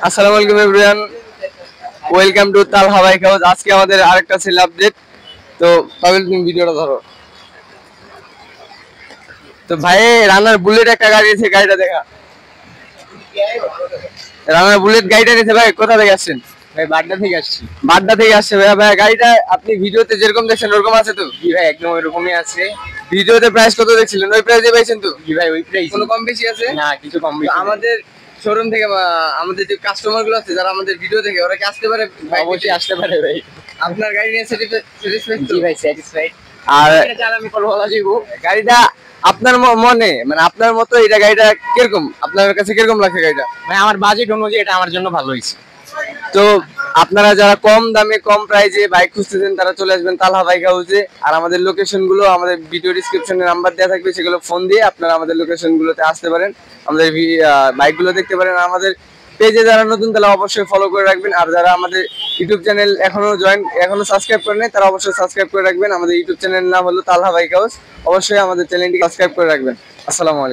আসসালামু আলাইকুম everyone, welcome to Talha bike house. আজকে আমাদের আরেকটা সেল আপডেট। তো পাবেল তুমি ভিডিওটা ধরো। তো ভাই রানার বুলেট একটা গাড়ি আছে, গাড়িটা দেখা। রানার বুলেট গাড়িটা নিয়েছে ভাই, কোথা থেকে আসছেন? ভাই বাড্ডা থেকে আসছি। বাড্ডা থেকে আসছে ভাই। ভাই গাড়িটা আপনি ভিডিওতে যেরকম দেখছেন ওরকম আছে তো? জি ভাই একদম ওইরকমই আছে। ভিডিওতে প্রাইস কত দেখছিলেন, ওই প্রাইসে পাইছেন তো? জি ভাই ওই প্রাইস। কোনো কম বেশি আছে? না কিছু কম তো বেশি নেই। আমাদের শোরুম থেকে আমাদের যে কাস্টমার গুলো আছে যারা আমাদের ভিডিও দেখে, ওরা কি আসতে পারে? অবশ্যই আসতে পারে ভাই। আপনার গাড়ি নিয়ে স্যাটিসফাইড? জি ভাই স্যাটিসফাইড। আর এটা চালা আমি কল বলা যাইবো। গাড়িটা আপনার মনে মানে আপনার মতো এটা গাড়িটা কিরকম, আপনার কাছে কিরকম লাগছে গাড়িটা? ভাই আমার বাজেট অনুযায়ী এটা আমার জন্য ভালো হয়েছে। তো আপনারা যারা কম দামে কম প্রাইসে বাইক খুঁজতেছেন তারা চলে আসবেন তালহা বাইক হাউসে। আর আমাদের লোকেশন গুলো আমাদের ভিডিও ডিসক্রিপশনে নাম্বার দেওয়া থাকবে, সেগুলো ফোন দিয়ে আপনারা আমাদের লোকেশন গুলোতে আসতে পারেন, আমাদের বাইক গুলো দেখতে পারেন। আর আমাদের পেজে যারা নতুন তারা অবশ্যই ফলো করে রাখবেন। আর যারা আমাদের ইউটিউব চ্যানেল এখনো সাবস্ক্রাইব করেন নাই তারা অবশ্যই সাবস্ক্রাইব করে রাখবেন। আমাদের ইউটিউব চ্যানেলের নাম হলো তালহা বাইক হাউস। অবশ্যই আমাদের চ্যানেলটি সাবস্ক্রাইব করে রাখবেন। আসসালামু আলাইকুম।